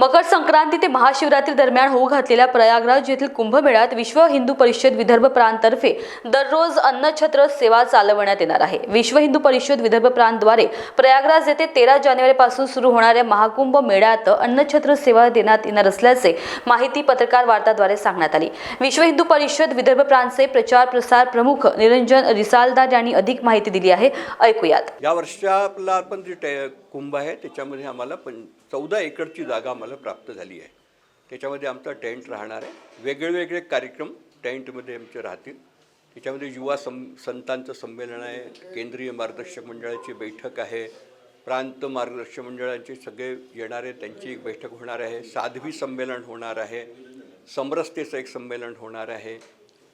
मकर संक्रांती ते महाशिवरात्री दरम्यान होऊ घातलेल्या प्रयागराज येथील कुंभमेळ्यात विश्व हिंदू परिषद विदर्भ प्रांततर्फे दररोज अन्नछत्र सेवा चालवण्यात येणार आहे। विश्व हिंदू परिषद विदर्भ प्रांतद्वारे प्रयागराज येथे 13 जानेवारीपासून सुरू होणाऱ्या महाकुंभ मेळ्यात अन्नछत्र सेवा देण्यात येणार असल्याचे माहिती पत्रकार वार्ताद्वारे सांगण्यात आली। विश्व हिंदू परिषद विदर्भ प्रांतचे प्रचार प्रसार प्रमुख निरंजन रिसालदार यांनी अधिक माहिती दिली आहे। ऐकूयात। या वर्षा आपला आपण जे कुंभ आहे त्याच्यामध्ये आम्हाला 14 एकरची जागा आम्हाला प्राप्त झाली आहे। त्याच्यामध्ये आमचा टेंट राहणार आहे। वेगवेगळे कार्यक्रम टेंटमध्ये आमचे राहतील। त्याच्यामध्ये युवा संतांचं संमेलन आहे, केंद्रीय मार्गदर्शक मंडळाची बैठक आहे, प्रांत मार्गदर्शक मंडळाचे सगळे येणारे त्यांची एक बैठक होणार आहे, साध्वी संमेलन होणार आहे, समरसतेचं एक संमेलन होणार आहे,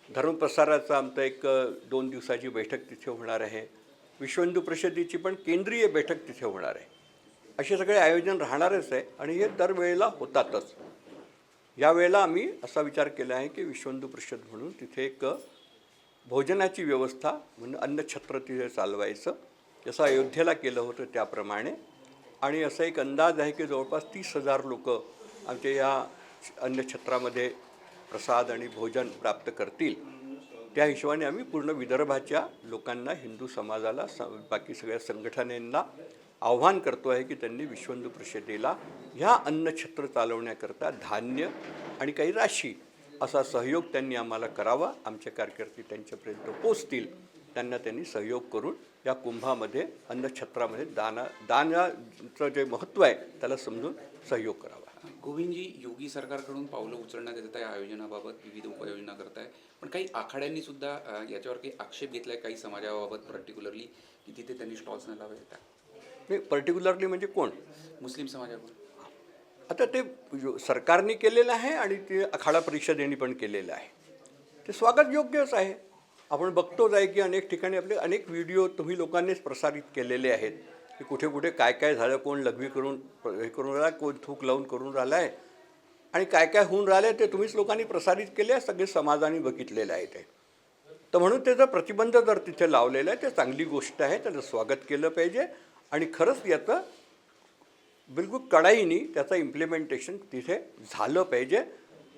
धर्मप्रसाराचं आमचं एक 2 दिवसाची बैठक तिथे होणार आहे, विश्व हिंदू परिषदेची पण केंद्रीय बैठक तिथे होणार आहे। असे सगळे आयोजन राहणारच आहे आणि हे दरवेळेला होतातच। यावेळेला आम्ही असा विचार केला आहे की विश्व हिंदू परिषद म्हणून तिथे एक भोजनाची व्यवस्था म्हणून अन्नछत्र तिथे चालवायचं, जसं अयोध्येला केलं होतं त्याप्रमाणे। आणि असा एक अंदाज आहे की जवळपास 30,000 लोक आमच्या या अन्नछत्रामध्ये प्रसाद आणि भोजन प्राप्त करतील। त्या हिशोबाने आम्ही पूर्ण विदर्भाच्या लोकांना, हिंदू समाजाला, बाकी सगळ्या संघटनांना आव्हान करतो आहे की त्यांनी विश्व हिंदू परिषदेला ह्या अन्नछत्र चालवण्याकरता धान्य आणि काही राशी असा सहयोग त्यांनी आम्हाला करावा। आमचे कार्यकर्ते त्यांच्यापर्यंत पोचतील, त्यांना त्यांनी सहयोग करून या कुंभामध्ये अन्नछत्रामध्ये दानाचं जे महत्त्व आहे त्याला समजून सहयोग करावा। गोविंदजी, योगी सरकारकडून पावलं उचलण्यात येत आहे आयोजनाबाबत, विविध उपाययोजना करत आहे, पण काही आखाड्यांनी सुद्धा याच्यावर काही आक्षेप घेतला आहे, काही समाजाबाबत पर्टिक्युलरली, की तिथे त्यांनी स्टॉल्स न लावले का? नाही, पर्टिक्युलरली म्हणजे कोण? मुस्लिम समाजाकडून। आता ते सरकारने केलेलं आहे आणि ते आखाडा परिषदेने पण केलेलं आहे, ते स्वागत योग्यच आहे। आपण बघतोच आहे की अनेक ठिकाणी आपले अनेक व्हिडिओ तुम्ही लोकांनीच प्रसारित केलेले आहेत की कुठे कुठे काय काय झालं, कोण लघवी करून हे करून राहिला, कोण थूक लावून करून राहिला आहे आणि काय काय होऊन राहिलं आहे ते तुम्हीच लोकांनी प्रसारित केले आहे, सगळे समाजाने बघितलेलं आहे ते। तर म्हणून त्याचा प्रतिबंध जर तिथे लावलेला आहे ते चांगली गोष्ट आहे, त्याचं स्वागत केलं पाहिजे आणि खरंच याचं बिलकुल कडाईने त्याचं इम्प्लिमेंटेशन तिथे झालं पाहिजे।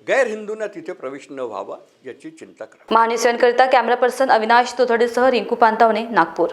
गैर हिंदूंना तिथे प्रवेश न व्हावा याची चिंता करा। महान्यूजकरिता कॅमेरा पर्सन अविनाश तोथडेसह रिंकू पांतावणे, नागपूर।